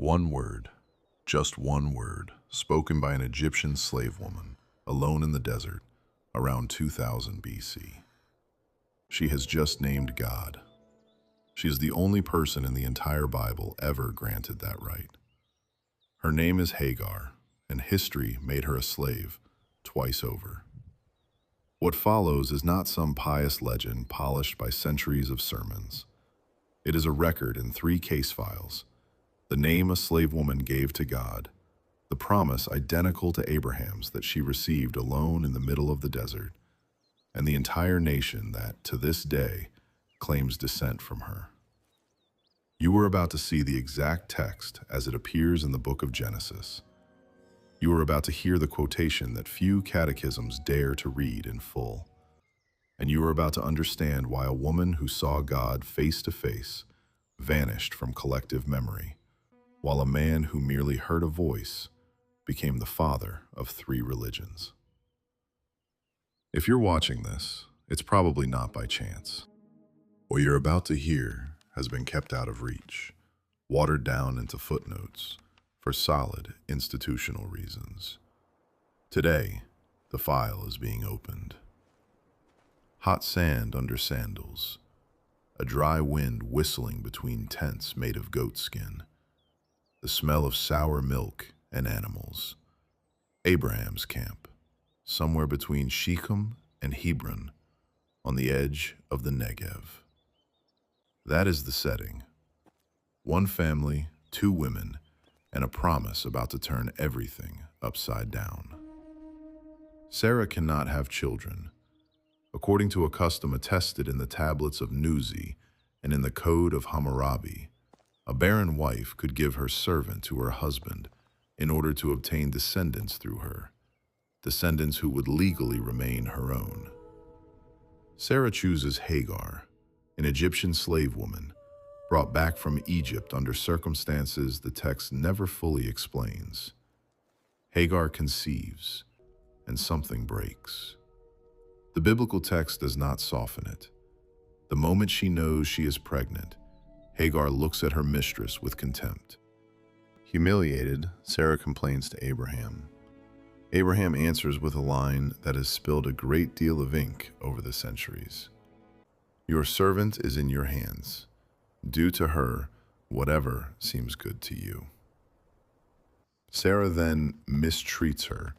One word, just one word, spoken by an Egyptian slave woman, alone in the desert, around 2000 BC. She has just named God. She is the only person in the entire Bible ever granted that right. Her name is Hagar, and history made her a slave twice over. What follows is not some pious legend polished by centuries of sermons. It is a record in 3 case files, the name a slave woman gave to God, the promise identical to Abraham's that she received alone in the middle of the desert, and the entire nation that, to this day, claims descent from her. You are about to see the exact text as it appears in the book of Genesis. You are about to hear the quotation that few catechisms dare to read in full. And you are about to understand why a woman who saw God face to face vanished from collective memory, while a man who merely heard a voice became the father of 3 religions. If you're watching this, it's probably not by chance. What you're about to hear has been kept out of reach, watered down into footnotes, for solid institutional reasons. Today, the file is being opened. Hot sand under sandals, a dry wind whistling between tents made of goat skin, the smell of sour milk and animals. Abraham's camp, somewhere between Shechem and Hebron, on the edge of the Negev. That is the setting. 1 family, 2 women, and a promise about to turn everything upside down. Sarah cannot have children. According to a custom attested in the tablets of Nuzi and in the Code of Hammurabi, a barren wife could give her servant to her husband in order to obtain descendants through her, descendants who would legally remain her own. Sarah chooses Hagar, an Egyptian slave woman, brought back from Egypt under circumstances the text never fully explains. Hagar conceives, and something breaks. The biblical text does not soften it. The moment she knows she is pregnant, Hagar looks at her mistress with contempt. Humiliated, Sarah complains to Abraham. Abraham answers with a line that has spilled a great deal of ink over the centuries. Your servant is in your hands. Do to her whatever seems good to you. Sarah then mistreats her.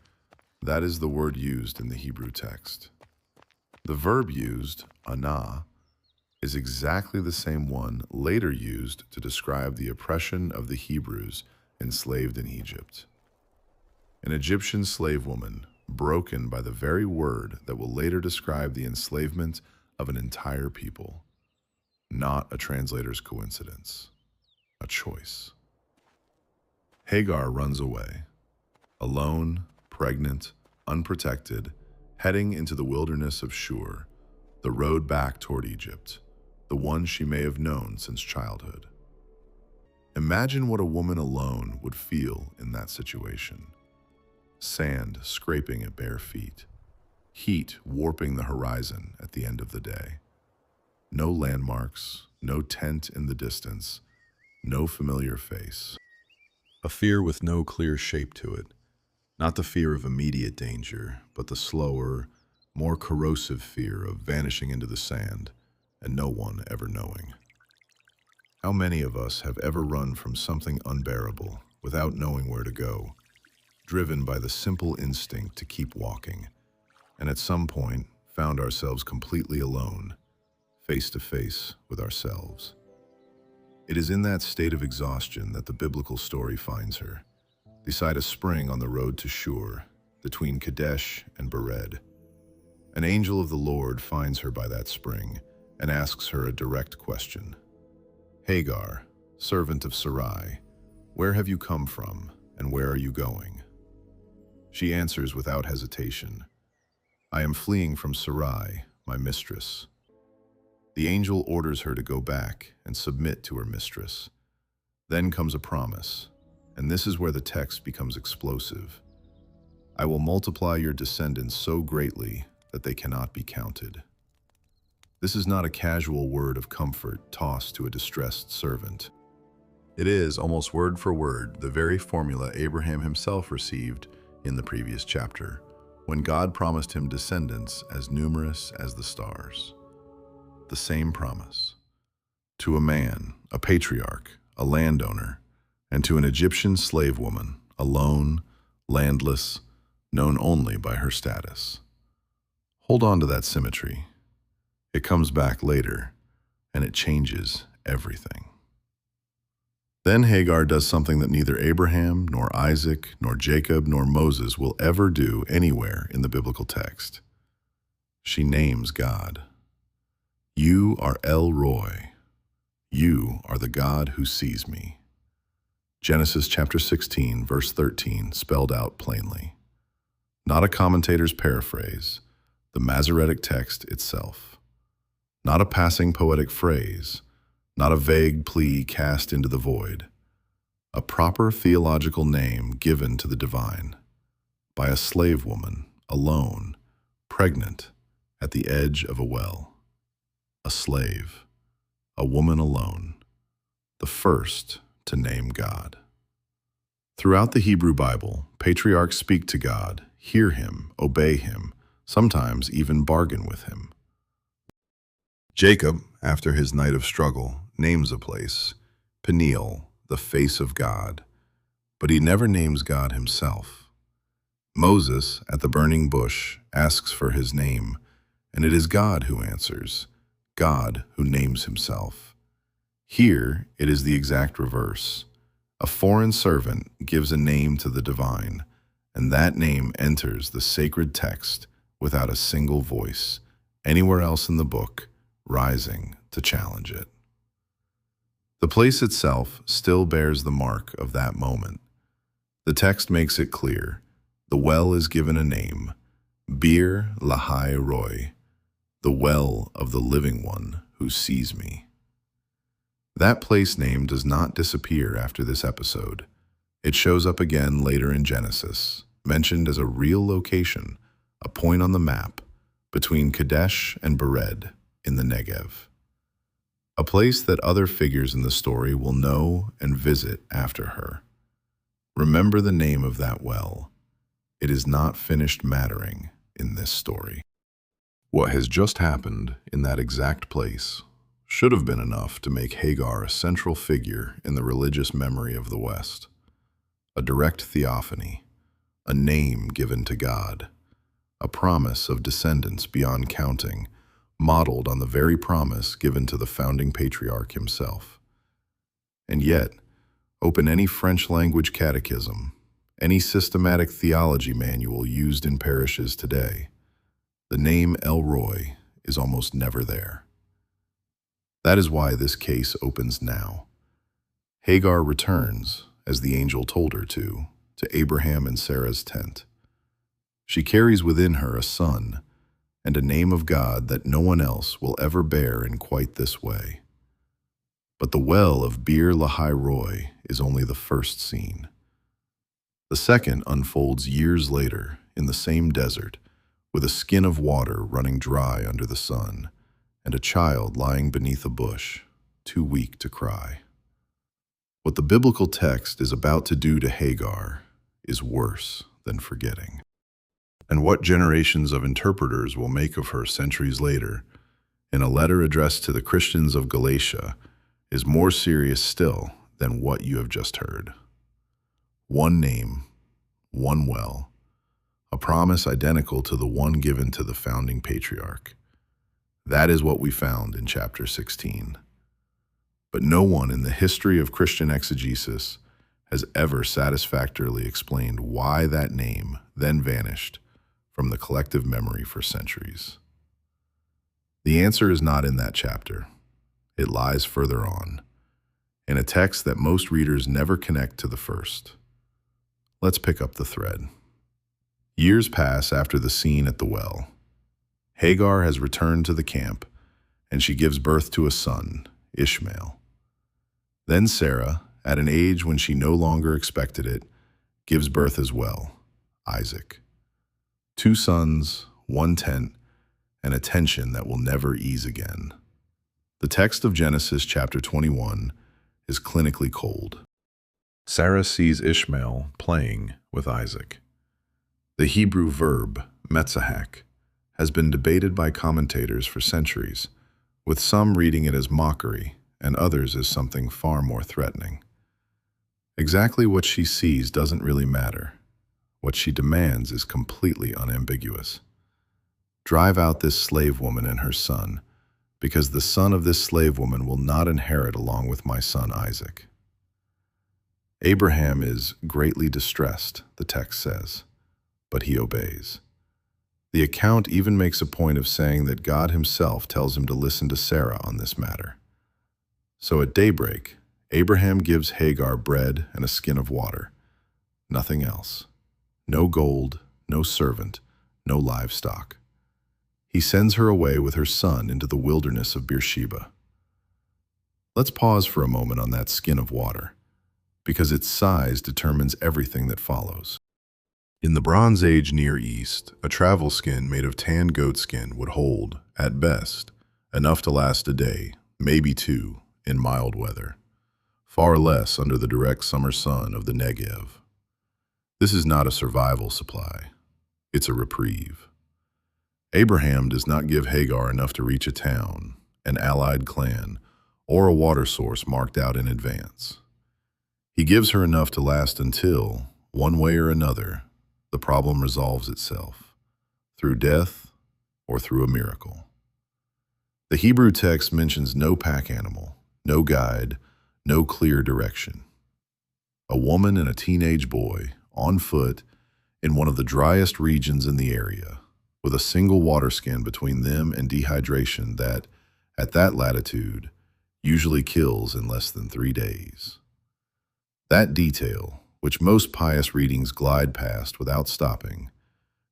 That is the word used in the Hebrew text. The verb used, anah, is exactly the same one later used to describe the oppression of the Hebrews enslaved in Egypt. An Egyptian slave woman, broken by the very word that will later describe the enslavement of an entire people. Not a translator's coincidence, a choice. Hagar runs away, alone, pregnant, unprotected, heading into the wilderness of Shur, the road back toward Egypt, the one she may have known since childhood. Imagine what a woman alone would feel in that situation. Sand scraping at bare feet, heat warping the horizon at the end of the day. No landmarks, no tent in the distance, no familiar face. A fear with no clear shape to it. Not the fear of immediate danger, but the slower, more corrosive fear of vanishing into the sand and no one ever knowing. How many of us have ever run from something unbearable without knowing where to go, driven by the simple instinct to keep walking, and at some point found ourselves completely alone, face to face with ourselves? It is in that state of exhaustion that the biblical story finds her, beside a spring on the road to Shur, between Kadesh and Bered. An angel of the Lord finds her by that spring and asks her a direct question. Hagar, servant of Sarai, where have you come from and where are you going? She answers without hesitation, I am fleeing from Sarai, my mistress. The angel orders her to go back and submit to her mistress. Then comes a promise, and this is where the text becomes explosive. I will multiply your descendants so greatly that they cannot be counted. This is not a casual word of comfort tossed to a distressed servant. It is, almost word for word, the very formula Abraham himself received in the previous chapter, when God promised him descendants as numerous as the stars. The same promise. To a man, a patriarch, a landowner, and to an Egyptian slave woman, alone, landless, known only by her status. Hold on to that symmetry. It comes back later, and it changes everything. Then Hagar does something that neither Abraham, nor Isaac, nor Jacob, nor Moses will ever do anywhere in the biblical text. She names God. You are El-roi. You are the God who sees me. Genesis chapter 16, verse 13, spelled out plainly. Not a commentator's paraphrase, the Masoretic text itself. Not a passing poetic phrase, not a vague plea cast into the void. A proper theological name given to the divine by a slave woman, alone, pregnant, at the edge of a well. A slave, a woman alone, the first to name God. Throughout the Hebrew Bible, patriarchs speak to God, hear him, obey him, sometimes even bargain with him. Jacob, after his night of struggle, names a place, Peniel, the face of God, but he never names God himself. Moses, at the burning bush, asks for his name, and it is God who answers, God who names himself. Here, it is the exact reverse. A foreign servant gives a name to the divine, and that name enters the sacred text without a single voice, anywhere else in the book, rising to challenge it. The place itself still bears the mark of that moment. The text makes it clear. The well is given a name, Beer-lahai-roi, the well of the living one who sees me. That place name does not disappear after this episode. It shows up again later in Genesis, mentioned as a real location, a point on the map, between Kadesh and Bered in the Negev. A place that other figures in the story will know and visit after her. Remember the name of that well. It is not finished mattering in this story. What has just happened in that exact place should have been enough to make Hagar a central figure in the religious memory of the West. A direct theophany, a name given to God, a promise of descendants beyond counting, modeled on the very promise given to the founding patriarch himself. And yet, open any French-language catechism, any systematic theology manual used in parishes today, the name El-roi is almost never there. That is why this case opens now. Hagar returns, as the angel told her to Abraham and Sarah's tent. She carries within her a son, and a name of God that no one else will ever bear in quite this way. But the well of Beer-lahai-roi is only the first scene. The second unfolds years later in the same desert, with a skin of water running dry under the sun, and a child lying beneath a bush, too weak to cry. What the biblical text is about to do to Hagar is worse than forgetting. And what generations of interpreters will make of her centuries later, in a letter addressed to the Christians of Galatia, is more serious still than what you have just heard. One name, one well, a promise identical to the one given to the founding patriarch. That is what we found in chapter 16. But no one in the history of Christian exegesis has ever satisfactorily explained why that name then vanished from the collective memory for centuries. The answer is not in that chapter. It lies further on, in a text that most readers never connect to the first. Let's pick up the thread. Years pass after the scene at the well. Hagar has returned to the camp, and she gives birth to a son, Ishmael. Then Sarah, at an age when she no longer expected it, gives birth as well, Isaac. 2 sons, 1 tent, and a tension that will never ease again. The text of Genesis chapter 21 is clinically cold. Sarah sees Ishmael playing with Isaac. The Hebrew verb, metzahak, has been debated by commentators for centuries, with some reading it as mockery and others as something far more threatening. Exactly what she sees doesn't really matter. What she demands is completely unambiguous. Drive out this slave woman and her son, because the son of this slave woman will not inherit along with my son Isaac. Abraham is greatly distressed, the text says, but he obeys. The account even makes a point of saying that God himself tells him to listen to Sarah on this matter. So at daybreak, Abraham gives Hagar bread and a skin of water. Nothing else. No gold, no servant, no livestock. He sends her away with her son into the wilderness of Beer-sheba. Let's pause for a moment on that skin of water, because its size determines everything that follows. In the Bronze Age Near East, a travel skin made of tanned goat skin would hold, at best, enough to last a day, maybe two, in mild weather. Far less under the direct summer sun of the Negev. This is not a survival supply. It's a reprieve. Abraham does not give Hagar enough to reach a town, an allied clan, or a water source marked out in advance. He gives her enough to last until, one way or another, the problem resolves itself, through death or through a miracle. The Hebrew text mentions no pack animal, no guide, no clear direction. A woman and a teenage boy, on foot, in one of the driest regions in the area, with a single water skin between them and dehydration that, at that latitude, usually kills in less than 3 days. That detail, which most pious readings glide past without stopping,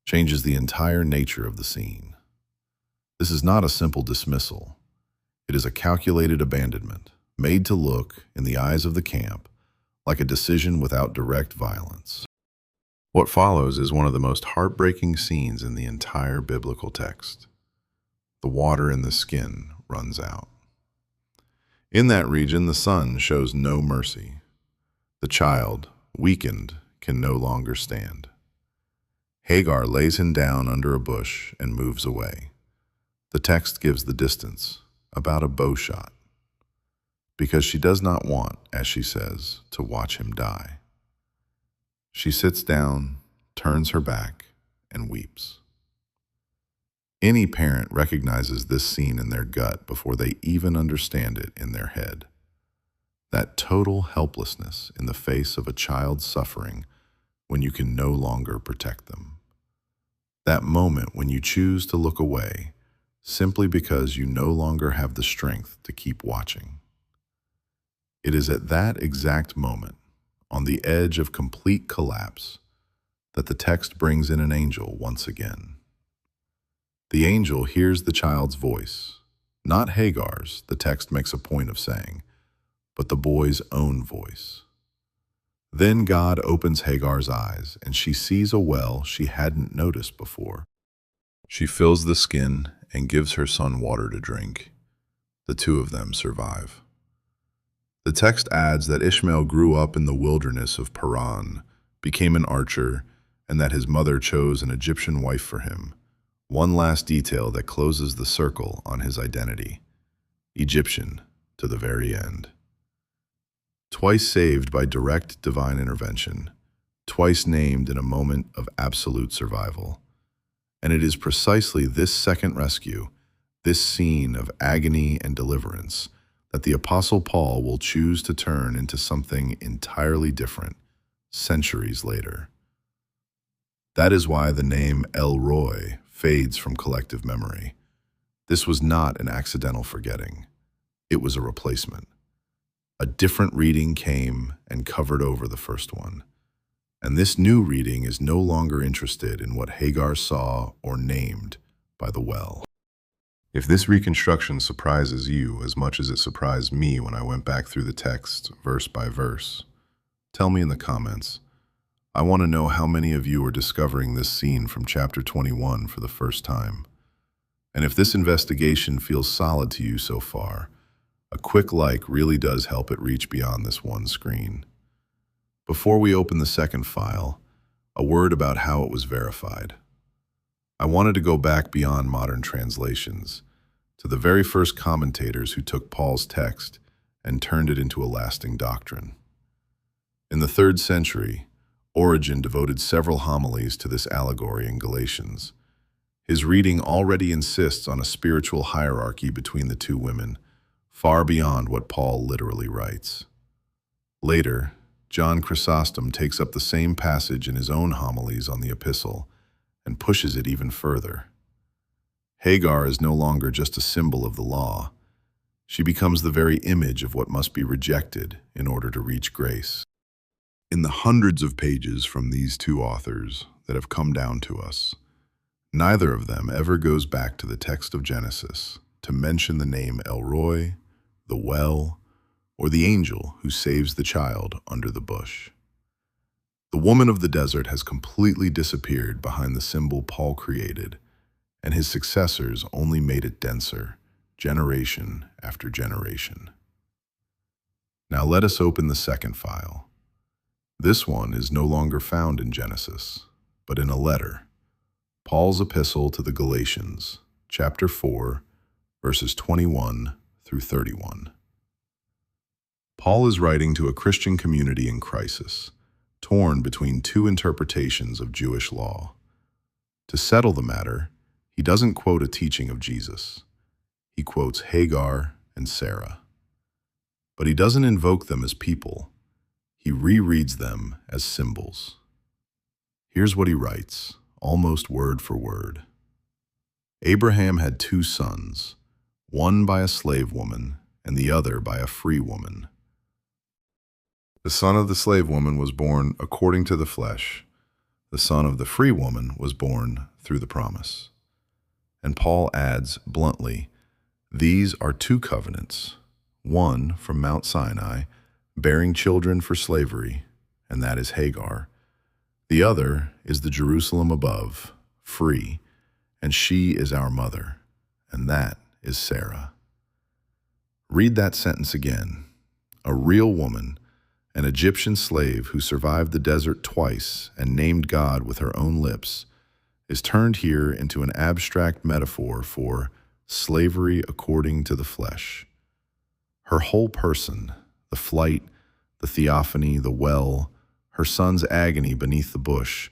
changes the entire nature of the scene. This is not a simple dismissal. It is a calculated abandonment, made to look, in the eyes of the camp, like a decision without direct violence. What follows is one of the most heartbreaking scenes in the entire biblical text. The water in the skin runs out. In that region, the sun shows no mercy. The child, weakened, can no longer stand. Hagar lays him down under a bush and moves away. The text gives the distance, about a bow shot, because she does not want, as she says, to watch him die. She sits down, turns her back, and weeps. Any parent recognizes this scene in their gut before they even understand it in their head. That total helplessness in the face of a child's suffering when you can no longer protect them. That moment when you choose to look away simply because you no longer have the strength to keep watching. It is at that exact moment, on the edge of complete collapse, that the text brings in an angel once again. The angel hears the child's voice, not Hagar's, the text makes a point of saying, but the boy's own voice. Then God opens Hagar's eyes, and she sees a well she hadn't noticed before. She fills the skin and gives her son water to drink. The two of them survive. The text adds that Ishmael grew up in the wilderness of Paran, became an archer, and that his mother chose an Egyptian wife for him. One last detail that closes the circle on his identity. Egyptian to the very end. Twice saved by direct divine intervention, twice named in a moment of absolute survival. And it is precisely this second rescue, this scene of agony and deliverance, that the Apostle Paul will choose to turn into something entirely different centuries later. That is why the name El-roi fades from collective memory. This was not an accidental forgetting. It was a replacement. A different reading came and covered over the first one. And this new reading is no longer interested in what Hagar saw or named by the well. If this reconstruction surprises you as much as it surprised me when I went back through the text verse by verse, tell me in the comments. I want to know how many of you are discovering this scene from chapter 21 for the first time. And if this investigation feels solid to you so far, A quick like really does help it reach beyond this one screen. Before we open the second file, a word about how it was verified. I wanted to go back beyond modern translations to the very first commentators who took Paul's text and turned it into a lasting doctrine. In the 3rd century, Origen devoted several homilies to this allegory in Galatians. His reading already insists on a spiritual hierarchy between the two women, far beyond what Paul literally writes. Later, John Chrysostom takes up the same passage in his own homilies on the Epistle and pushes it even further. Hagar is no longer just a symbol of the law. She becomes the very image of what must be rejected in order to reach grace. In the hundreds of pages from these two authors that have come down to us, neither of them ever goes back to the text of Genesis to mention the name El-roi, the well, or the angel who saves the child under the bush. The woman of the desert has completely disappeared behind the symbol Paul created, and his successors only made it denser, generation after generation. Now let us open the second file. This one is no longer found in Genesis, but in a letter, Paul's epistle to the Galatians, chapter 4, verses 21 through 31. Paul is writing to a Christian community in crisis, torn between two interpretations of Jewish law. To settle the matter, he doesn't quote a teaching of Jesus. He quotes Hagar and Sarah. But he doesn't invoke them as people. He rereads them as symbols. Here's what he writes, almost word for word. Abraham had 2 sons, one by a slave woman and the other by a free woman. The son of the slave woman was born according to the flesh. The son of the free woman was born through the promise. And Paul adds bluntly, these are 2 covenants, one from Mount Sinai, bearing children for slavery, and that is Hagar. The other is the Jerusalem above, free, and she is our mother, and that is Sarah. Read that sentence again. A real woman, an Egyptian slave who survived the desert twice and named God with her own lips, is turned here into an abstract metaphor for slavery according to the flesh. Her whole person, the flight, the theophany, the well, her son's agony beneath the bush,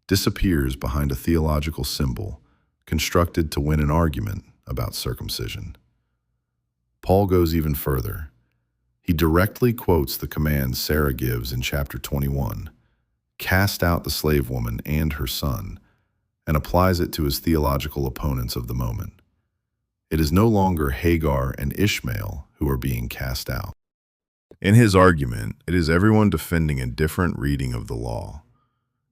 disappears behind a theological symbol constructed to win an argument about circumcision. Paul goes even further. He directly quotes the command Sarah gives in chapter 21, cast out the slave woman and her son, and applies it to his theological opponents of the moment. It is no longer Hagar and Ishmael who are being cast out. In his argument, it is everyone defending a different reading of the law.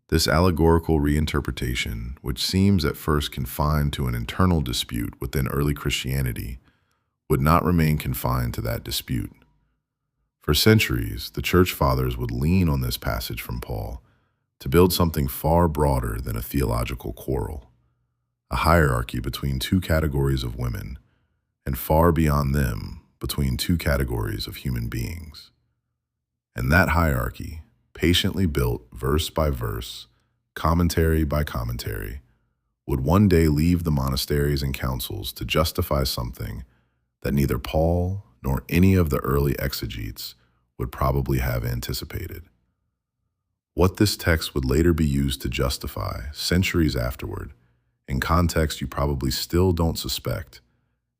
This allegorical reinterpretation, which seems at first confined to an internal dispute within early Christianity, would not remain confined to that dispute. For centuries, the Church Fathers would lean on this passage from Paul to build something far broader than a theological quarrel, a hierarchy between 2 categories of women, and far beyond them, between 2 categories of human beings. And that hierarchy, patiently built verse by verse, commentary by commentary, would one day leave the monasteries and councils to justify something that neither Paul nor any of the early exegetes would probably have anticipated. What this text would later be used to justify, centuries afterward, in context you probably still don't suspect,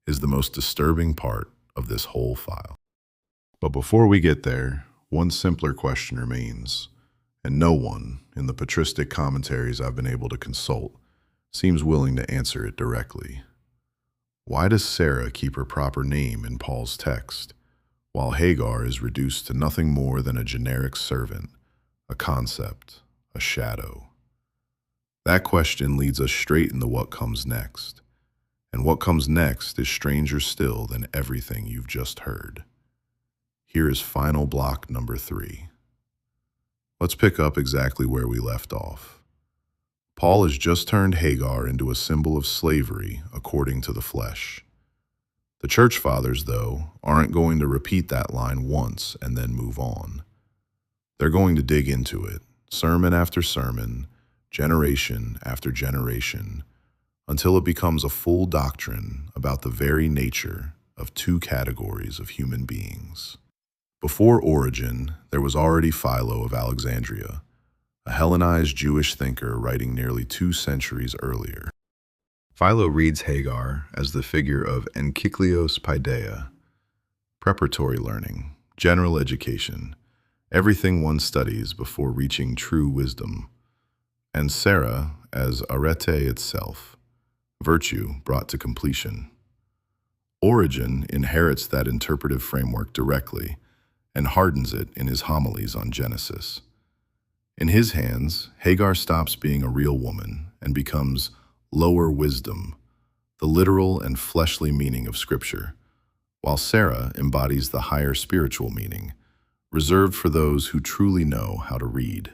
is the most disturbing part of this whole file. But before we get there, one simpler question remains, and no one, in the patristic commentaries I've been able to consult, seems willing to answer it directly. Why does Sarah keep her proper name in Paul's text, while Hagar is reduced to nothing more than a generic servant, a concept, a shadow? That question leads us straight into what comes next. And what comes next is stranger still than everything you've just heard. Here is final block number 3. Let's pick up exactly where we left off. Paul has just turned Hagar into a symbol of slavery according to the flesh. The church fathers, though, aren't going to repeat that line once and then move on. They're going to dig into it, sermon after sermon, generation after generation, until it becomes a full doctrine about the very nature of two categories of human beings. Before Origen, there was already Philo of Alexandria, a Hellenized Jewish thinker writing nearly 2 centuries earlier. Philo reads Hagar as the figure of enkyklios paideia, preparatory learning, general education, everything one studies before reaching true wisdom, and Sarah as arete itself, virtue brought to completion. Origen inherits that interpretive framework directly and hardens it in his homilies on Genesis. In his hands, Hagar stops being a real woman and becomes lower wisdom, the literal and fleshly meaning of Scripture, while Sarah embodies the higher spiritual meaning, reserved for those who truly know how to read.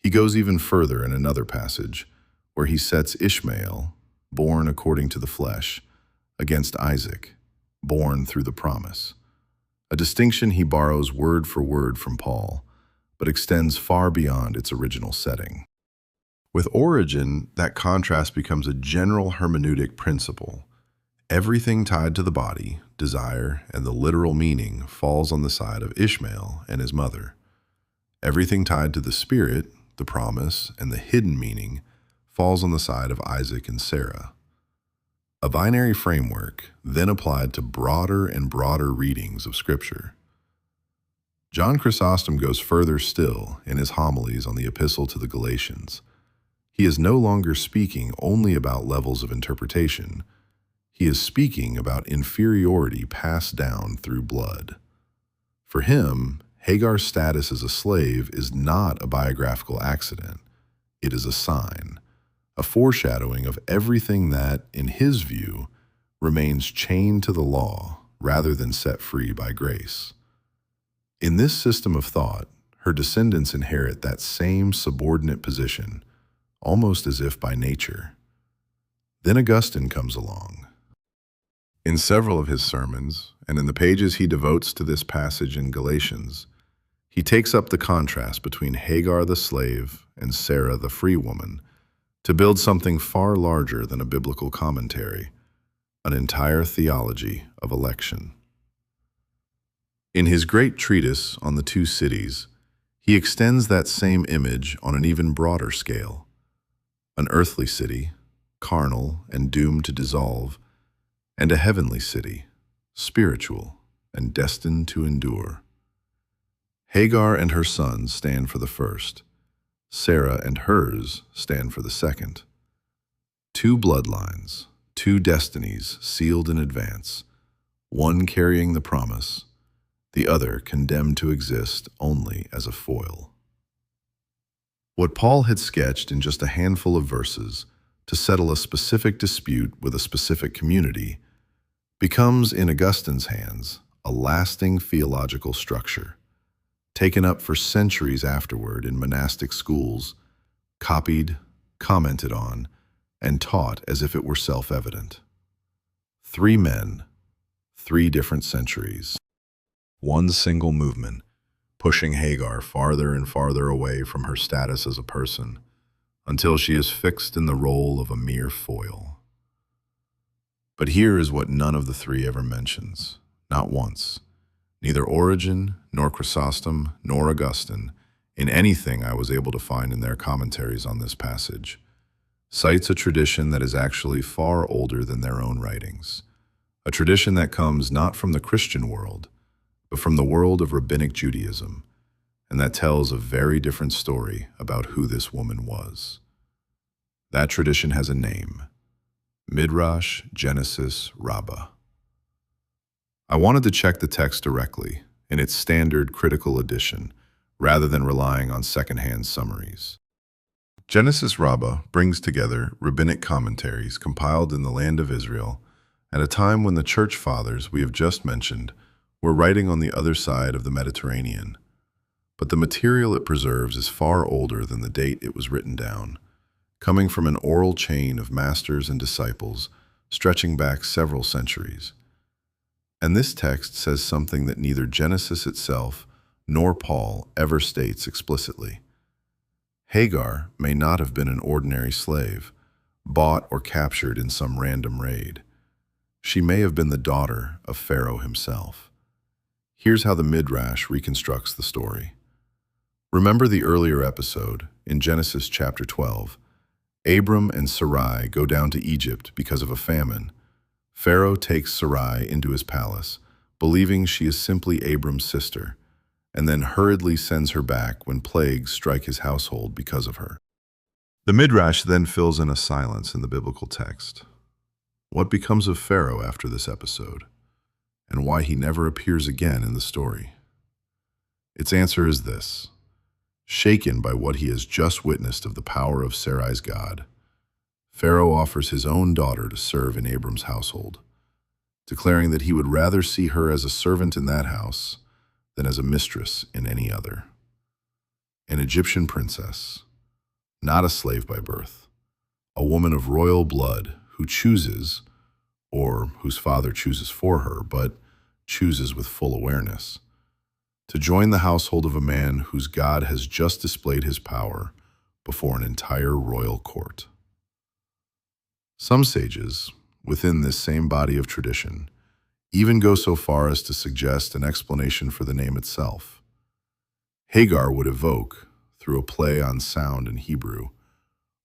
He goes even further in another passage, where he sets Ishmael, born according to the flesh, against Isaac, born through the promise, a distinction he borrows word for word from Paul, but extends far beyond its original setting. With Origen, that contrast becomes a general hermeneutic principle. Everything tied to the body, desire, and the literal meaning falls on the side of Ishmael and his mother. Everything tied to the spirit, the promise, and the hidden meaning falls on the side of Isaac and Sarah. A binary framework then applied to broader and broader readings of Scripture. John Chrysostom goes further still in his homilies on the Epistle to the Galatians. He is no longer speaking only about levels of interpretation. He is speaking about inferiority passed down through blood. For him, Hagar's status as a slave is not a biographical accident. It is a sign, a foreshadowing of everything that, in his view, remains chained to the law rather than set free by grace. In this system of thought, her descendants inherit that same subordinate position, almost as if by nature. Then Augustine comes along. In several of his sermons, and in the pages he devotes to this passage in Galatians, he takes up the contrast between Hagar the slave and Sarah the free woman to build something far larger than a biblical commentary, an entire theology of election. In his great treatise on the two cities, he extends that same image on an even broader scale. An earthly city, carnal and doomed to dissolve, and a heavenly city, spiritual and destined to endure. Hagar and her sons stand for the first. Sarah and hers stand for the second. Two bloodlines, two destinies sealed in advance, one carrying the promise, the other condemned to exist only as a foil. What Paul had sketched in just a handful of verses to settle a specific dispute with a specific community becomes, in Augustine's hands, a lasting theological structure, taken up for centuries afterward in monastic schools, copied, commented on, and taught as if it were self-evident. 3 men, 3 different centuries. One single movement, pushing Hagar farther and farther away from her status as a person, until she is fixed in the role of a mere foil. But here is what none of the 3 ever mentions, not once. Neither Origen, nor Chrysostom, nor Augustine, in anything I was able to find in their commentaries on this passage, cites a tradition that is actually far older than their own writings, a tradition that comes not from the Christian world, but from the world of rabbinic Judaism, and that tells a very different story about who this woman was. That tradition has a name: Midrash Genesis Rabbah. I wanted to check the text directly, in its standard critical edition, rather than relying on secondhand summaries. Genesis Rabbah brings together rabbinic commentaries compiled in the land of Israel at a time when the church fathers we have just mentioned were writing on the other side of the Mediterranean. But the material it preserves is far older than the date it was written down, coming from an oral chain of masters and disciples stretching back several centuries. And this text says something that neither Genesis itself nor Paul ever states explicitly. Hagar may not have been an ordinary slave, bought or captured in some random raid. She may have been the daughter of Pharaoh himself. Here's how the Midrash reconstructs the story. Remember the earlier episode, in Genesis chapter 12, Abram and Sarai go down to Egypt because of a famine. Pharaoh takes Sarai into his palace, believing she is simply Abram's sister, and then hurriedly sends her back when plagues strike his household because of her. The Midrash then fills in a silence in the biblical text. What becomes of Pharaoh after this episode, and why he never appears again in the story? Its answer is this. Shaken by what he has just witnessed of the power of Sarai's God, Pharaoh offers his own daughter to serve in Abram's household, declaring that he would rather see her as a servant in that house than as a mistress in any other. An Egyptian princess, not a slave by birth, a woman of royal blood who chooses, or whose father chooses for her, but chooses with full awareness, to join the household of a man whose God has just displayed his power before an entire royal court. Some sages, within this same body of tradition, even go so far as to suggest an explanation for the name itself. Hagar would evoke, through a play on sound in Hebrew,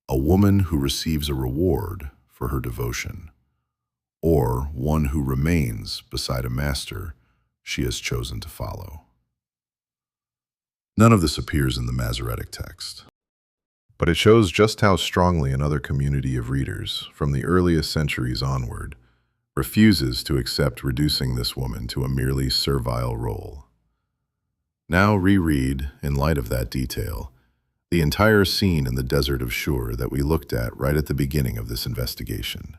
a woman who receives a reward for her devotion, or one who remains beside a master she has chosen to follow. None of this appears in the Masoretic text, but it shows just how strongly another community of readers, from the earliest centuries onward, refuses to accept reducing this woman to a merely servile role. Now reread, in light of that detail, the entire scene in the desert of Shur that we looked at right at the beginning of this investigation.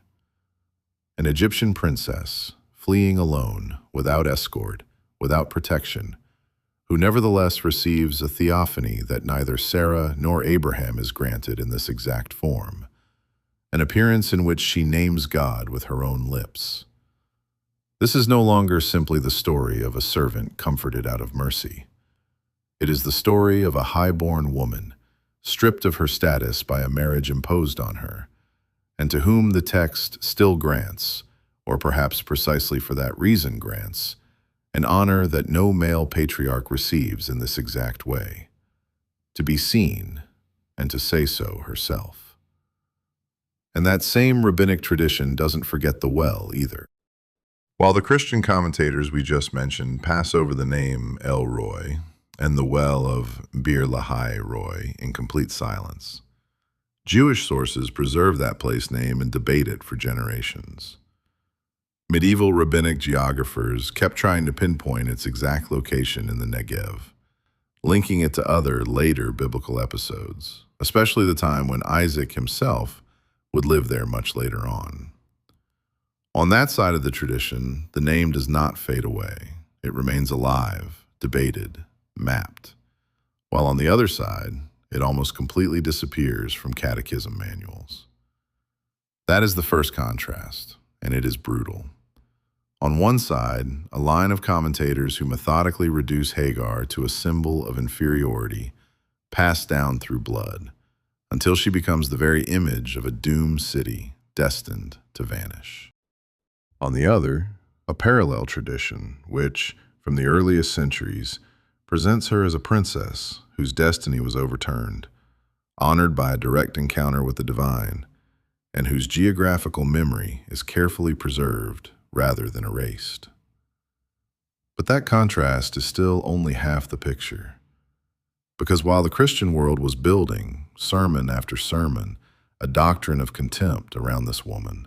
An Egyptian princess, fleeing alone, without escort, without protection, who nevertheless receives a theophany that neither Sarah nor Abraham is granted in this exact form, an appearance in which she names God with her own lips. This is no longer simply the story of a servant comforted out of mercy. It is the story of a high-born woman, stripped of her status by a marriage imposed on her, and to whom the text still grants, or perhaps precisely for that reason grants, an honor that no male patriarch receives in this exact way, to be seen and to say so herself. And that same rabbinic tradition doesn't forget the well either. While the Christian commentators we just mentioned pass over the name El-roi and the well of Beer-lahai-roi in complete silence, Jewish sources preserve that place name and debate it for generations. Medieval rabbinic geographers kept trying to pinpoint its exact location in the Negev, linking it to other later biblical episodes, especially the time when Isaac himself would live there much later on. On that side of the tradition, the name does not fade away. It remains alive, debated, mapped, while on the other side, it almost completely disappears from catechism manuals. That is the first contrast, and it is brutal. On one side, a line of commentators who methodically reduce Hagar to a symbol of inferiority, passed down through blood, until she becomes the very image of a doomed city destined to vanish. On the other, a parallel tradition, which, from the earliest centuries, presents her as a princess whose destiny was overturned, honored by a direct encounter with the divine, and whose geographical memory is carefully preserved rather than erased. But that contrast is still only half the picture. Because while the Christian world was building, sermon after sermon, a doctrine of contempt around this woman,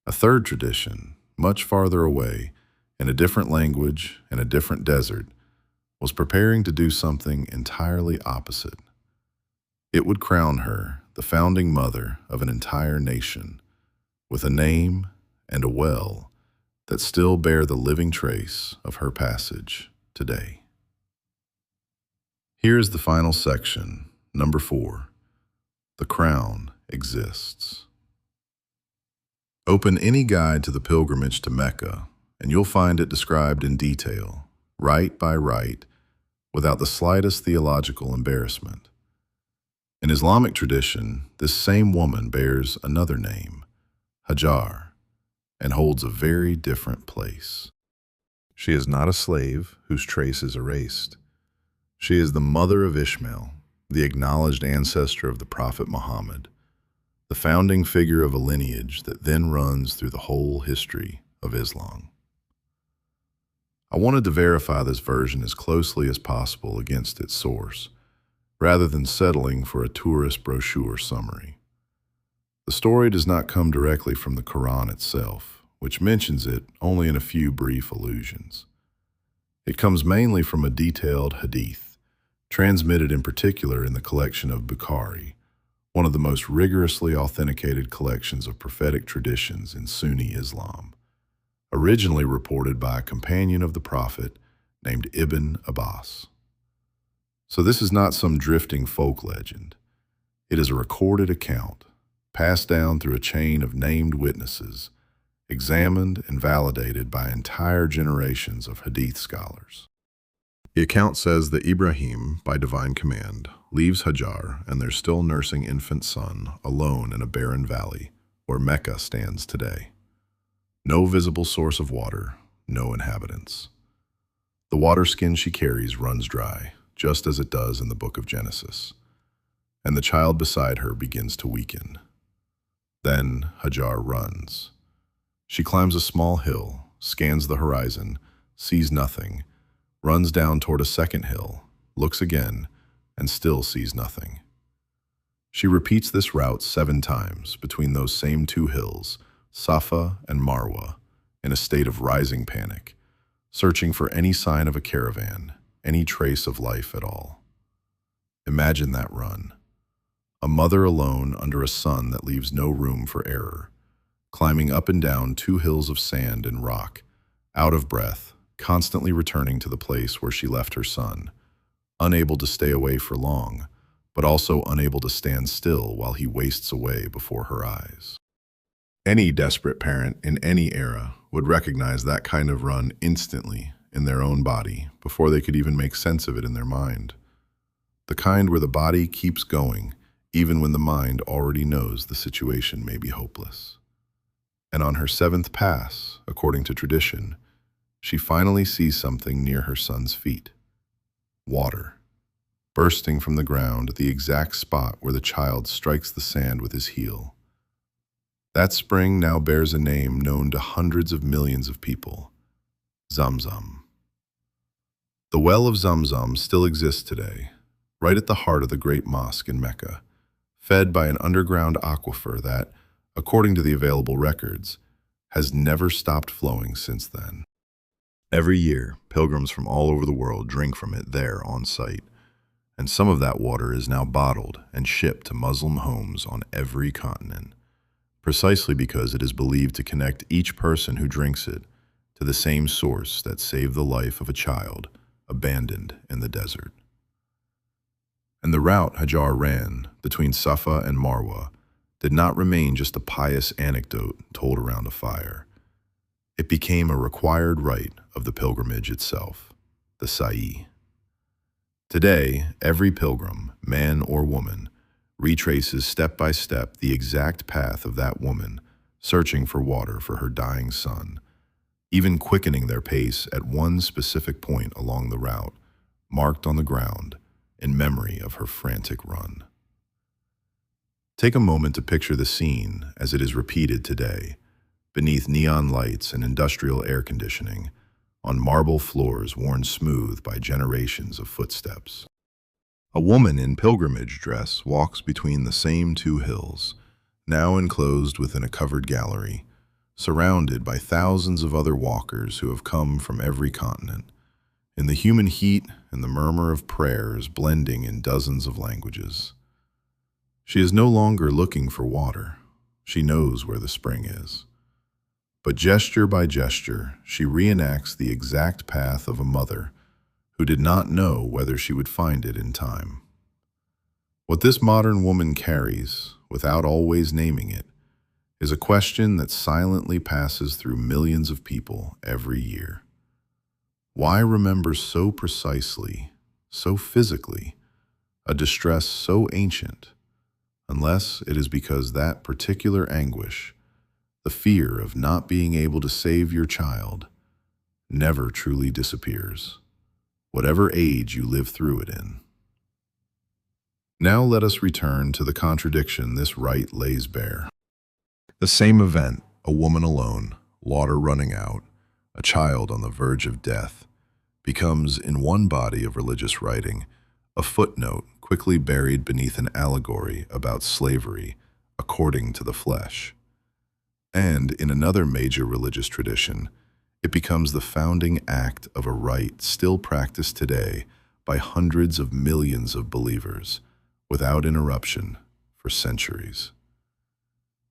a third tradition, much farther away, in a different language and a different desert, was preparing to do something entirely opposite. It would crown her the founding mother of an entire nation, with a name and a well that still bear the living trace of her passage today. Here's the final section, number 4. The crown exists. Open any guide to the pilgrimage to Mecca, and you'll find it described in detail, rite by rite, without the slightest theological embarrassment. In Islamic tradition, this same woman bears another name, Hajar, and holds a very different place. She is not a slave whose trace is erased. She is the mother of Ishmael, the acknowledged ancestor of the Prophet Muhammad, the founding figure of a lineage that then runs through the whole history of Islam. I wanted to verify this version as closely as possible against its source, rather than settling for a tourist brochure summary. The story does not come directly from the Quran itself, which mentions it only in a few brief allusions. It comes mainly from a detailed hadith, transmitted in particular in the collection of Bukhari, one of the most rigorously authenticated collections of prophetic traditions in Sunni Islam, originally reported by a companion of the Prophet named Ibn Abbas. So this is not some drifting folk legend. It is a recorded account, passed down through a chain of named witnesses, examined and validated by entire generations of hadith scholars. The account says that Ibrahim, by divine command, leaves Hajar and their still nursing infant son alone in a barren valley where Mecca stands today. No visible source of water, no inhabitants. The water skin she carries runs dry, just as it does in the book of Genesis, and the child beside her begins to weaken. Then Hajar runs. She climbs a small hill, scans the horizon, sees nothing, runs down toward a second hill, looks again, and still sees nothing. She repeats this route 7 times between those same 2 hills, Safa and Marwa, in a state of rising panic, searching for any sign of a caravan, any trace of life at all. Imagine that run. A mother alone under a sun that leaves no room for error, climbing up and down 2 hills of sand and rock, out of breath, constantly returning to the place where she left her son, unable to stay away for long, but also unable to stand still while he wastes away before her eyes. Any desperate parent in any era would recognize that kind of run instantly in their own body before they could even make sense of it in their mind. The kind where the body keeps going even when the mind already knows the situation may be hopeless. And on her 7th pass, according to tradition, she finally sees something near her son's feet. Water, bursting from the ground at the exact spot where the child strikes the sand with his heel. That spring now bears a name known to hundreds of millions of people, Zamzam. The well of Zamzam still exists today, right at the heart of the great mosque in Mecca, fed by an underground aquifer that, according to the available records, has never stopped flowing since then. Every year, pilgrims from all over the world drink from it there on site, and some of that water is now bottled and shipped to Muslim homes on every continent, precisely because it is believed to connect each person who drinks it to the same source that saved the life of a child abandoned in the desert. And the route Hajar ran between Safa and Marwa did not remain just a pious anecdote told around a fire. It became a required rite of the pilgrimage itself, the sa'i. Today, every pilgrim, man or woman, retraces step by step the exact path of that woman searching for water for her dying son, even quickening their pace at one specific point along the route, marked on the ground in memory of her frantic run. Take a moment to picture the scene as it is repeated today, beneath neon lights and industrial air conditioning, on marble floors worn smooth by generations of footsteps. A woman in pilgrimage dress walks between the same 2 hills, now enclosed within a covered gallery, surrounded by thousands of other walkers who have come from every continent, in the human heat and the murmur of prayers blending in dozens of languages. She is no longer looking for water. She knows where the spring is. But gesture by gesture, she reenacts the exact path of a mother who did not know whether she would find it in time. What this modern woman carries, without always naming it, is a question that silently passes through millions of people every year. Why remember so precisely, so physically, a distress so ancient, unless it is because that particular anguish, the fear of not being able to save your child, never truly disappears, whatever age you live through it in. Now let us return to the contradiction this rite lays bare. The same event, a woman alone, water running out, a child on the verge of death, becomes, in one body of religious writing, a footnote quickly buried beneath an allegory about slavery according to the flesh. And in another major religious tradition, it becomes the founding act of a rite still practiced today by hundreds of millions of believers, without interruption, for centuries.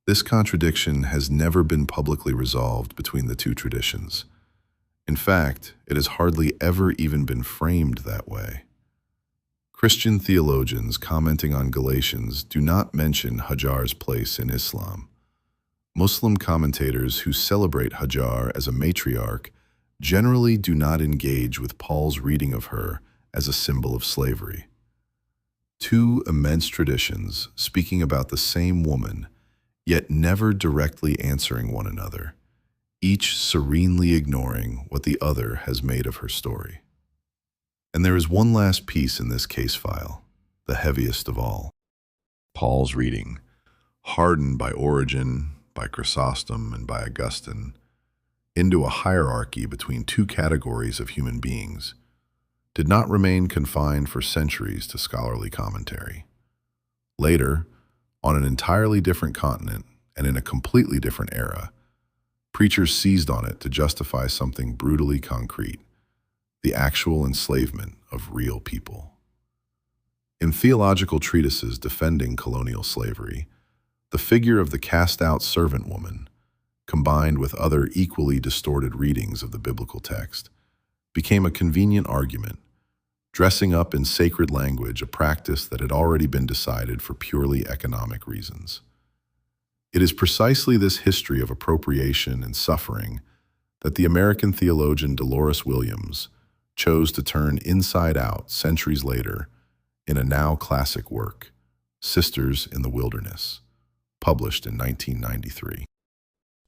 This contradiction has never been publicly resolved between the two traditions. In fact, it has hardly ever even been framed that way. Christian theologians commenting on Galatians do not mention Hajar's place in Islam. Muslim commentators who celebrate Hajar as a matriarch generally do not engage with Paul's reading of her as a symbol of slavery. Two immense traditions speaking about the same woman, yet never directly answering one another, each serenely ignoring what the other has made of her story. And there is one last piece in this case file, the heaviest of all. Paul's reading, hardened by Origen, by Chrysostom, and by Augustine, into a hierarchy between two categories of human beings, did not remain confined for centuries to scholarly commentary. Later, on an entirely different continent and in a completely different era, preachers seized on it to justify something brutally concrete, the actual enslavement of real people. In theological treatises defending colonial slavery, the figure of the cast-out servant woman, combined with other equally distorted readings of the biblical text, became a convenient argument, dressing up in sacred language a practice that had already been decided for purely economic reasons. It is precisely this history of appropriation and suffering that the American theologian Dolores Williams chose to turn inside out centuries later in a now classic work, Sisters in the Wilderness, published in 1993.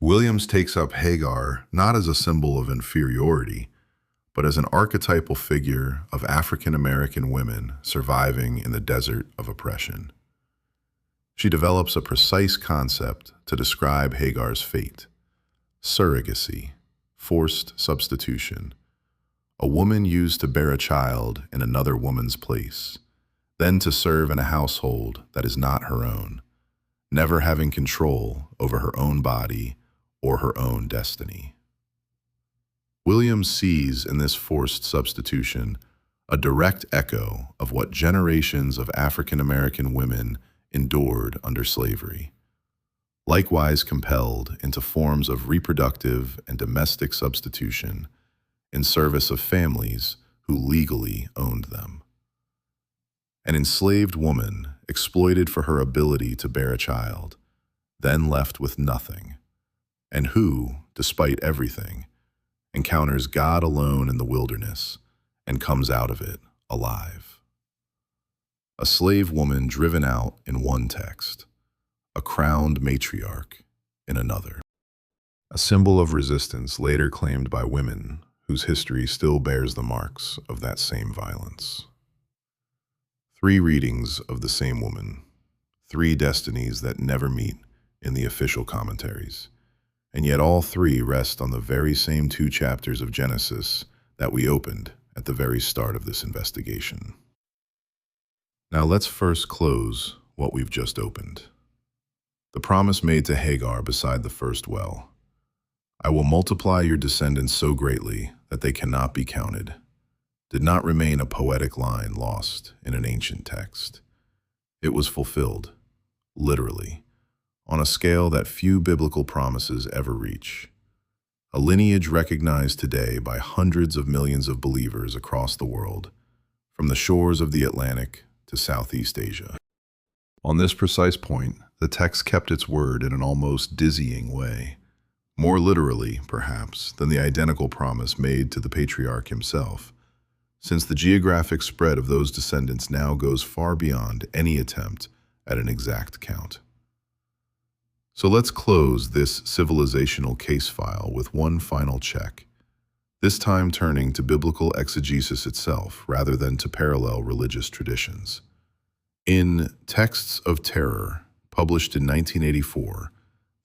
Williams takes up Hagar not as a symbol of inferiority, but as an archetypal figure of African American women surviving in the desert of oppression. She develops a precise concept to describe Hagar's fate: surrogacy, forced substitution, a woman used to bear a child in another woman's place, then to serve in a household that is not her own, never having control over her own body or her own destiny. Williams sees in this forced substitution a direct echo of what generations of African American women endured under slavery, likewise compelled into forms of reproductive and domestic substitution in service of families who legally owned them. An enslaved woman exploited for her ability to bear a child, then left with nothing, and who, despite everything, encounters God alone in the wilderness and comes out of it alive. A slave woman driven out in one text, a crowned matriarch in another. A symbol of resistance later claimed by women whose history still bears the marks of that same violence. Three readings of the same woman, three destinies that never meet in the official commentaries, and yet all three rest on the very same two chapters of Genesis that we opened at the very start of this investigation. Now let's first close what we've just opened. The promise made to Hagar beside the first well: I will multiply your descendants so greatly that they cannot be counted, did not remain a poetic line lost in an ancient text. It was fulfilled, literally, on a scale that few biblical promises ever reach. A lineage recognized today by hundreds of millions of believers across the world, from the shores of the Atlantic to Southeast Asia. On this precise point, the text kept its word in an almost dizzying way, more literally, perhaps, than the identical promise made to the patriarch himself, since the geographic spread of those descendants now goes far beyond any attempt at an exact count. So let's close this civilizational case file with one final check, this time turning to biblical exegesis itself rather than to parallel religious traditions. In Texts of Terror, published in 1984,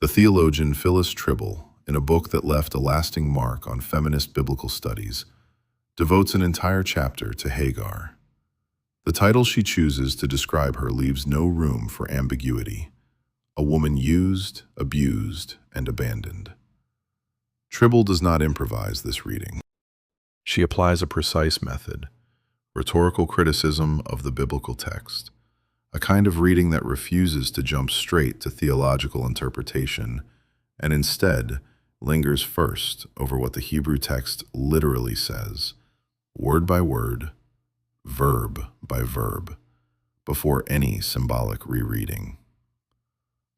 the theologian Phyllis Tribble, in a book that left a lasting mark on feminist biblical studies, devotes an entire chapter to Hagar. The title she chooses to describe her leaves no room for ambiguity: a woman used, abused, and abandoned. Tribble does not improvise this reading. She applies a precise method, rhetorical criticism of the biblical text, a kind of reading that refuses to jump straight to theological interpretation and instead lingers first over what the Hebrew text literally says, word by word, verb by verb, before any symbolic rereading.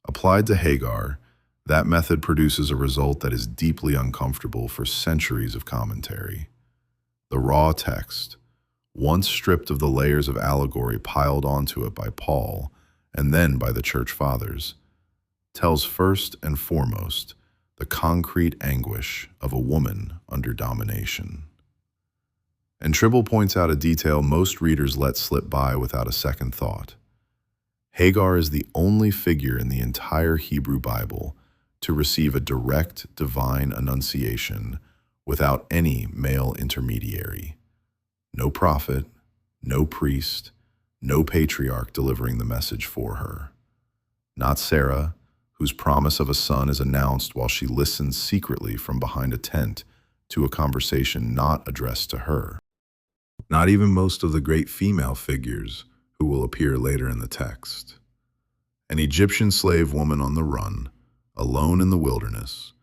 Applied to Hagar, that method produces a result that is deeply uncomfortable for centuries of commentary. The raw text, once stripped of the layers of allegory piled onto it by Paul and then by the Church Fathers, tells first and foremost the concrete anguish of a woman under domination. And Tribble points out a detail most readers let slip by without a second thought. Hagar is the only figure in the entire Hebrew Bible to receive a direct divine annunciation without any male intermediary. No prophet, no priest, no patriarch delivering the message for her. Not Sarah, whose promise of a son is announced while she listens secretly from behind a tent to a conversation not addressed to her. Not even most of the great female figures who will appear later in the text. An Egyptian slave woman on the run, alone in the wilderness,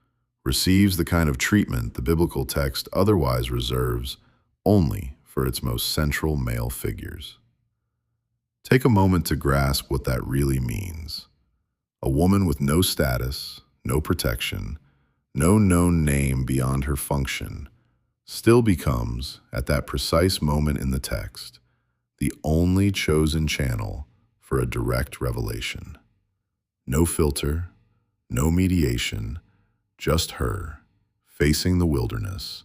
receives the kind of treatment the biblical text otherwise reserves only for its most central male figures. Take a moment to grasp what that really means. A woman with no status, no protection, no known name beyond her function, still becomes, at that precise moment in the text, the only chosen channel for a direct revelation. No filter, no mediation, just her, facing the wilderness,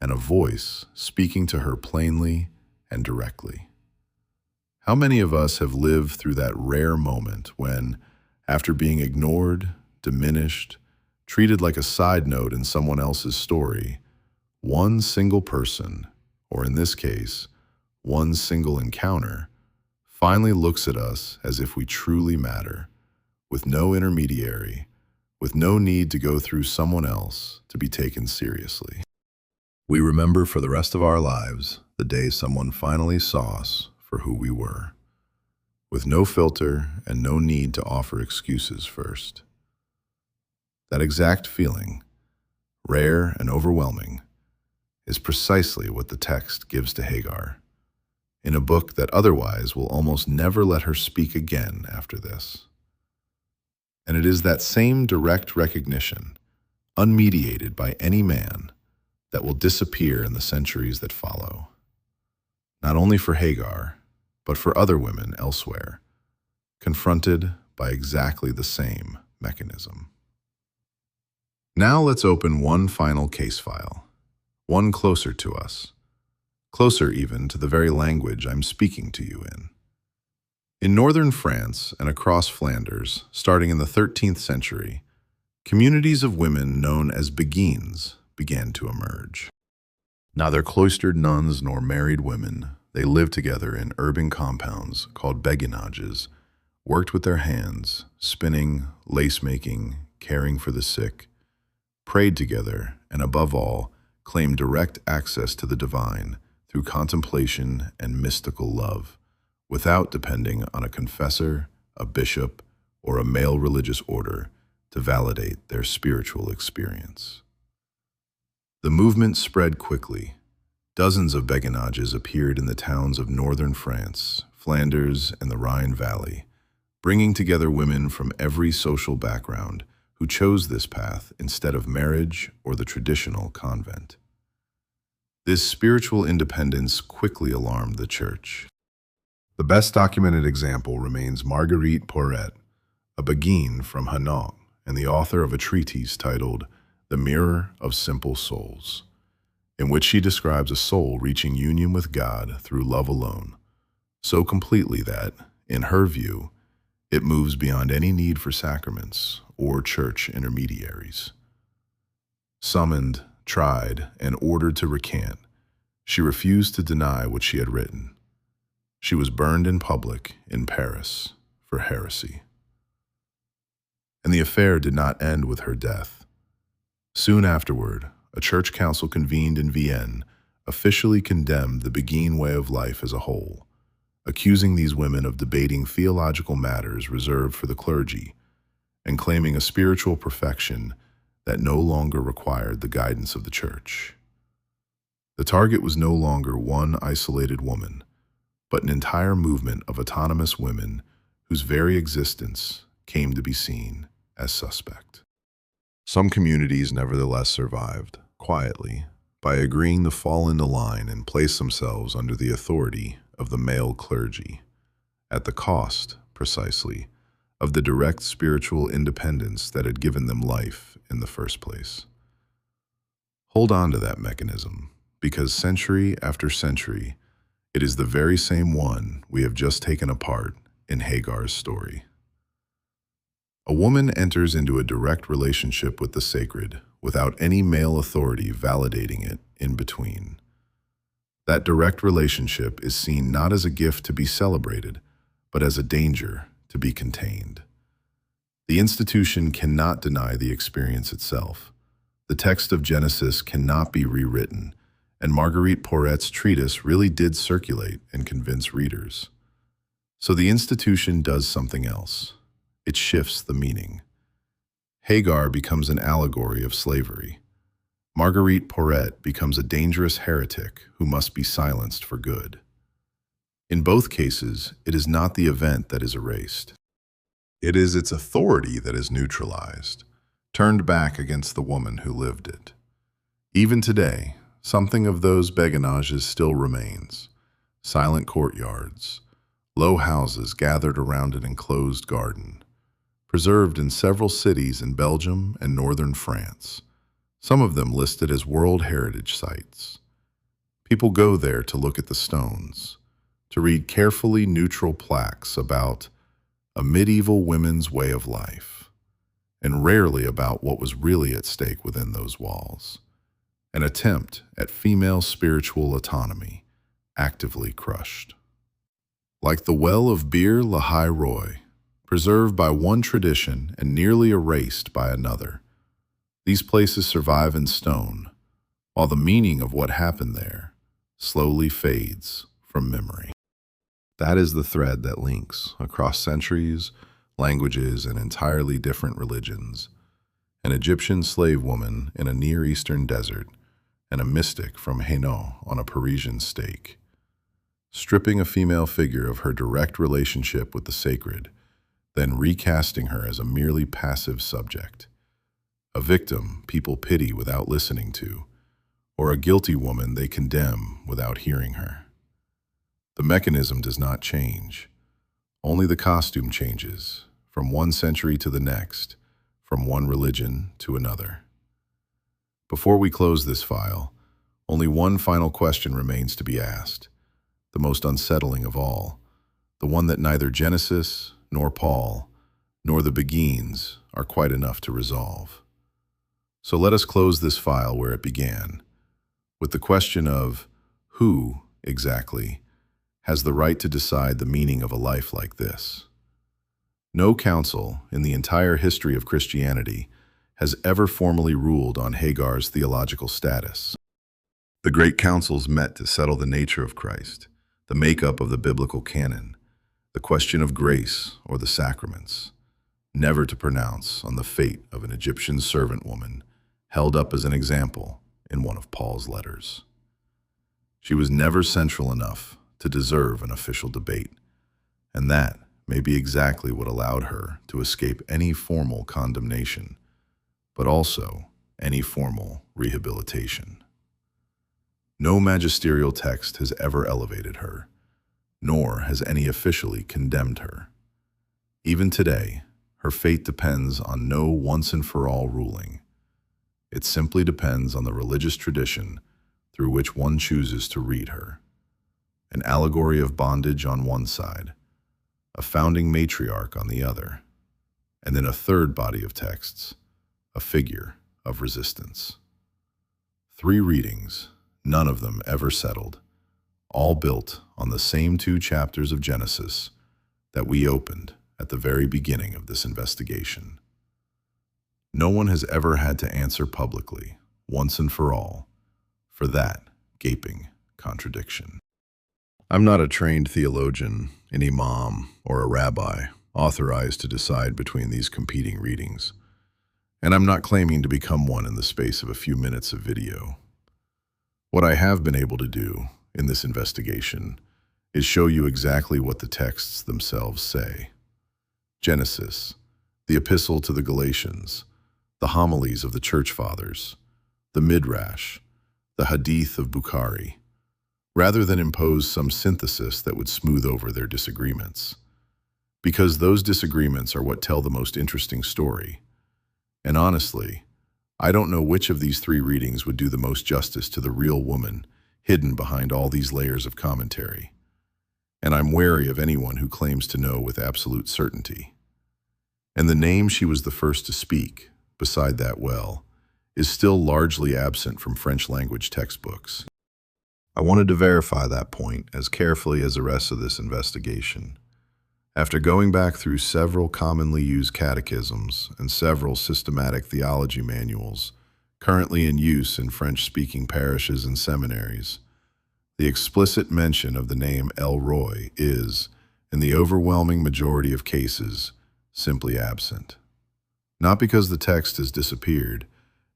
and a voice speaking to her plainly and directly. How many of us have lived through that rare moment when, after being ignored, diminished, treated like a side note in someone else's story, one single person, or in this case, one single encounter, finally looks at us as if we truly matter, with no intermediary, with no need to go through someone else to be taken seriously. We remember for the rest of our lives the day someone finally saw us for who we were, with no filter and no need to offer excuses first. That exact feeling, rare and overwhelming, is precisely what the text gives to Hagar, in a book that otherwise will almost never let her speak again after this. And it is that same direct recognition, unmediated by any man, that will disappear in the centuries that follow. Not only for Hagar, but for other women elsewhere, confronted by exactly the same mechanism. Now let's open one final case file, one closer to us, closer even to the very language I'm speaking to you in. In northern France and across Flanders, starting in the 13th century, communities of women known as beguines began to emerge. Neither cloistered nuns nor married women, they lived together in urban compounds called beguinages, worked with their hands, spinning, lace-making, caring for the sick, prayed together, and above all, claimed direct access to the divine through contemplation and mystical love, without depending on a confessor, a bishop, or a male religious order to validate their spiritual experience. The movement spread quickly. Dozens of beguinages appeared in the towns of northern France, Flanders, and the Rhine Valley, bringing together women from every social background who chose this path instead of marriage or the traditional convent. This spiritual independence quickly alarmed the church. The best documented example remains Marguerite Porete, a Beguine from Hainaut and the author of a treatise titled The Mirror of Simple Souls, in which she describes a soul reaching union with God through love alone, so completely that, in her view, it moves beyond any need for sacraments or church intermediaries. Summoned, tried, and ordered to recant, she refused to deny what she had written. She was burned in public in Paris for heresy. And the affair did not end with her death. Soon afterward, a church council convened in Vienne officially condemned the Beguine way of life as a whole, accusing these women of debating theological matters reserved for the clergy and claiming a spiritual perfection that no longer required the guidance of the church. The target was no longer one isolated woman, but an entire movement of autonomous women whose very existence came to be seen as suspect. Some communities nevertheless survived, quietly, by agreeing to fall into line and place themselves under the authority of the male clergy, at the cost, precisely, of the direct spiritual independence that had given them life in the first place. Hold on to that mechanism, because century after century, it is the very same one we have just taken apart in Hagar's story. A woman enters into a direct relationship with the sacred without any male authority validating it in between. That direct relationship is seen not as a gift to be celebrated, but as a danger to be contained. The institution cannot deny the experience itself. The text of Genesis cannot be rewritten, and Marguerite Porete's treatise really did circulate and convince readers. So the institution does something else. It shifts the meaning. Hagar becomes an allegory of slavery. Marguerite Porete becomes a dangerous heretic who must be silenced for good. In both cases, it is not the event that is erased. It is its authority that is neutralized, turned back against the woman who lived it. Even today, something of those beguinages still remains. Silent courtyards, low houses gathered around an enclosed garden, preserved in several cities in Belgium and northern France, some of them listed as World Heritage Sites. People go there to look at the stones, to read carefully neutral plaques about a medieval women's way of life, and rarely about what was really at stake within those walls, an attempt at female spiritual autonomy, actively crushed. Like the well of Beer-lahai-roi, preserved by one tradition and nearly erased by another, these places survive in stone, while the meaning of what happened there slowly fades from memory. That is the thread that links across centuries, languages, and entirely different religions. An Egyptian slave woman in a Near Eastern desert, and a mystic from Hainaut on a Parisian stake. Stripping a female figure of her direct relationship with the sacred, then recasting her as a merely passive subject. A victim people pity without listening to, or a guilty woman they condemn without hearing her. The mechanism does not change. Only the costume changes, from one century to the next, from one religion to another. Before we close this file, only one final question remains to be asked, the most unsettling of all, the one that neither Genesis, nor Paul, nor the Beguines are quite enough to resolve. So let us close this file where it began, with the question of who, exactly, has the right to decide the meaning of a life like this. No council in the entire history of Christianity has ever formally ruled on Hagar's theological status. The great councils met to settle the nature of Christ, the makeup of the biblical canon, the question of grace or the sacraments, never to pronounce on the fate of an Egyptian servant woman held up as an example in one of Paul's letters. She was never central enough to deserve an official debate, and that may be exactly what allowed her to escape any formal condemnation, but also any formal rehabilitation. No magisterial text has ever elevated her, nor has any officially condemned her. Even today, her fate depends on no once-and-for-all ruling. It simply depends on the religious tradition through which one chooses to read her. An allegory of bondage on one side, a founding matriarch on the other, and then a third body of texts, a figure of resistance. 3 readings, none of them ever settled, all built on the same 2 chapters of Genesis that we opened at the very beginning of this investigation. No one has ever had to answer publicly, once and for all, for that gaping contradiction. I'm not a trained theologian, an imam, or a rabbi authorized to decide between these competing readings, and I'm not claiming to become one in the space of a few minutes of video. What I have been able to do in this investigation is show you exactly what the texts themselves say. Genesis, the Epistle to the Galatians, the homilies of the Church Fathers, the Midrash, the Hadith of Bukhari, rather than impose some synthesis that would smooth over their disagreements. Because those disagreements are what tell the most interesting story. And honestly, I don't know which of these 3 readings would do the most justice to the real woman hidden behind all these layers of commentary. And I'm wary of anyone who claims to know with absolute certainty. And the name she was the first to speak, beside that well, is still largely absent from French language textbooks. I wanted to verify that point as carefully as the rest of this investigation. After going back through several commonly used catechisms and several systematic theology manuals currently in use in French-speaking parishes and seminaries, the explicit mention of the name El-roi is, in the overwhelming majority of cases, simply absent. Not because the text has disappeared,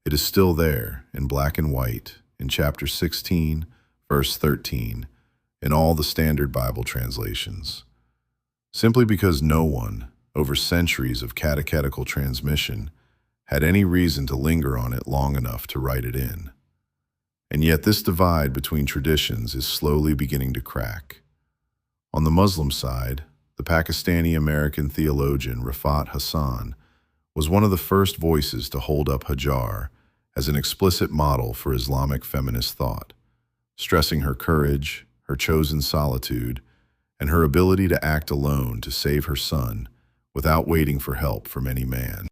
it is still there in black and white in chapter 16, verse 13, in all the standard Bible translations. Simply because no one, over centuries of catechetical transmission, had any reason to linger on it long enough to write it in. And yet this divide between traditions is slowly beginning to crack. On the Muslim side, the Pakistani-American theologian Rafat Hassan was one of the first voices to hold up Hajar as an explicit model for Islamic feminist thought, stressing her courage, her chosen solitude, and her ability to act alone to save her son without waiting for help from any man.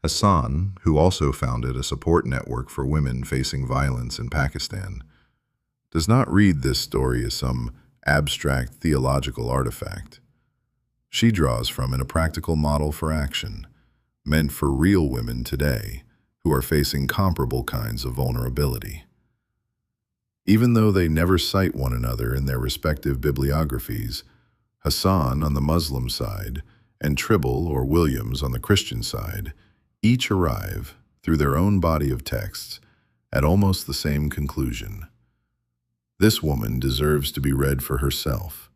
Hassan, who also founded a support network for women facing violence in Pakistan, does not read this story as some abstract theological artifact. She draws from it a practical model for action, meant for real women today who are facing comparable kinds of vulnerability. Even though they never cite one another in their respective bibliographies, Hassan on the Muslim side and Tribble or Williams on the Christian side each arrive, through their own body of texts, at almost the same conclusion. This woman deserves to be read for herself,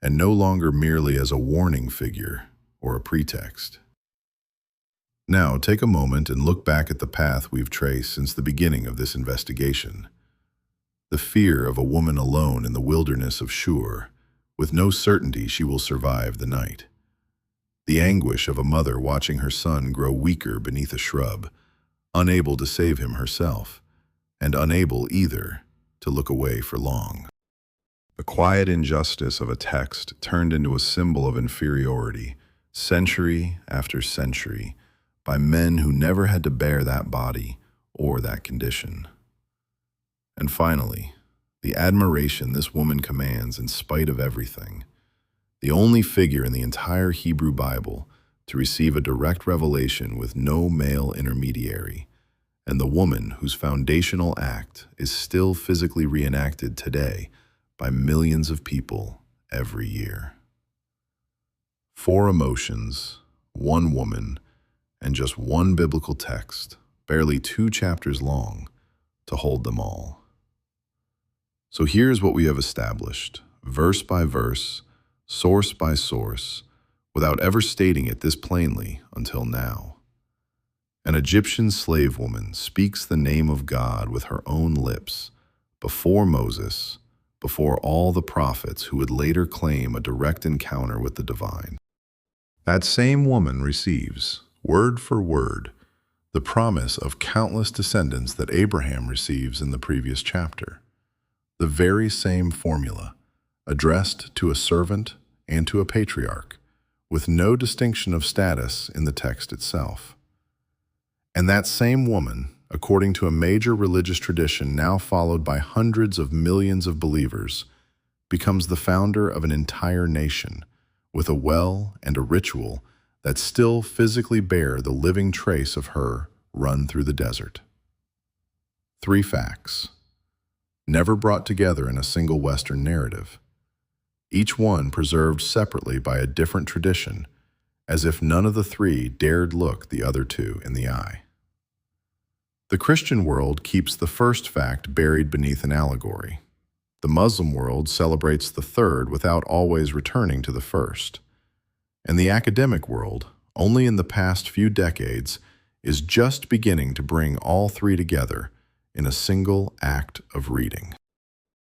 and no longer merely as a warning figure or a pretext. Now, take a moment and look back at the path we've traced since the beginning of this investigation. The fear of a woman alone in the wilderness of Shur, with no certainty she will survive the night. The anguish of a mother watching her son grow weaker beneath a shrub, unable to save him herself, and unable either to look away for long. The quiet injustice of a text turned into a symbol of inferiority, century after century, by men who never had to bear that body or that condition. And finally, the admiration this woman commands in spite of everything. The only figure in the entire Hebrew Bible to receive a direct revelation with no male intermediary, and the woman whose foundational act is still physically reenacted today by millions of people every year. 4 emotions, 1 woman, and just 1 biblical text, barely 2 chapters long, to hold them all. So here's what we have established, verse by verse, source by source, without ever stating it this plainly until now. An Egyptian slave woman speaks the name of God with her own lips before Moses, before all the prophets who would later claim a direct encounter with the divine. That same woman receives, word for word, the promise of countless descendants that Abraham receives in the previous chapter. The very same formula, addressed to a servant and to a patriarch, with no distinction of status in the text itself. And that same woman, according to a major religious tradition now followed by hundreds of millions of believers, becomes the founder of an entire nation, with a well and a ritual that still physically bear the living trace of her run through the desert. 3 facts, never brought together in a single Western narrative, each one preserved separately by a different tradition, as if none of the 3 dared look the other 2 in the eye. The Christian world keeps the first fact buried beneath an allegory. The Muslim world celebrates the third without always returning to the first. And the academic world, only in the past few decades, is just beginning to bring all 3 together in a single act of reading.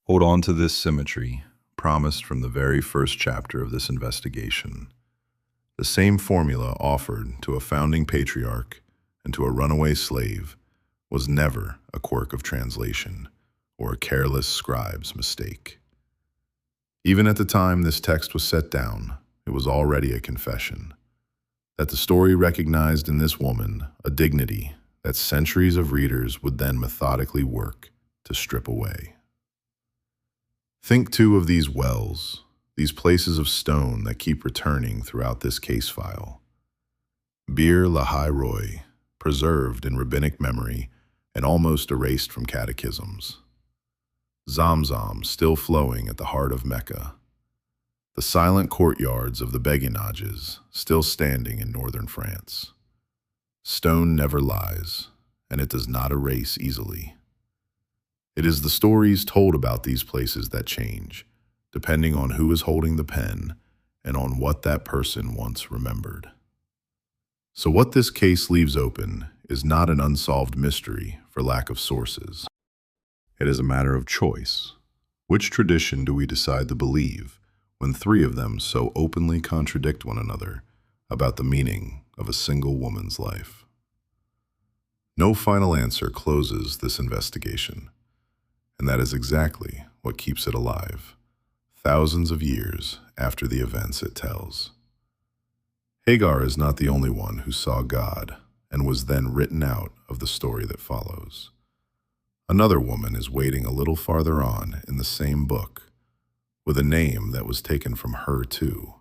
Hold on to this symmetry, promised from the very first chapter of this investigation. The same formula offered to a founding patriarch and to a runaway slave was never a quirk of translation or a careless scribe's mistake. Even at the time this text was set down, it was already a confession that the story recognized in this woman a dignity that centuries of readers would then methodically work to strip away. Think too of these wells, these places of stone that keep returning throughout this case file. Beer-lahai-roi, preserved in rabbinic memory and almost erased from catechisms. Zamzam, still flowing at the heart of Mecca. The silent courtyards of the beguinages, still standing in northern France. Stone never lies, and it does not erase easily. It is the stories told about these places that change, depending on who is holding the pen and on what that person once remembered. So what this case leaves open is not an unsolved mystery for lack of sources. It is a matter of choice. Which tradition do we decide to believe when 3 of them so openly contradict one another about the meaning of a single woman's life? No final answer closes this investigation, and that is exactly what keeps it alive, thousands of years after the events it tells. Hagar is not the only one who saw God and was then written out of the story that follows. Another woman is waiting a little farther on in the same book, with a name that was taken from her too,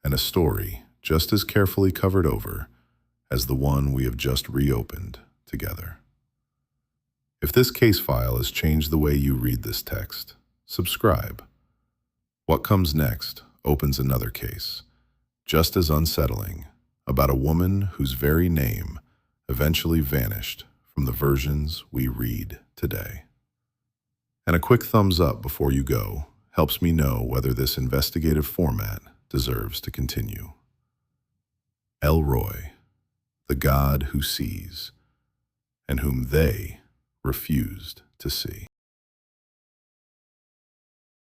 and a story just as carefully covered over as the one we have just reopened together. If this case file has changed the way you read this text, subscribe. What comes next opens another case, just as unsettling, about a woman whose very name eventually vanished from the versions we read today. And a quick thumbs up before you go helps me know whether this investigative format deserves to continue. El-roi, the God who sees, and whom they refused to see.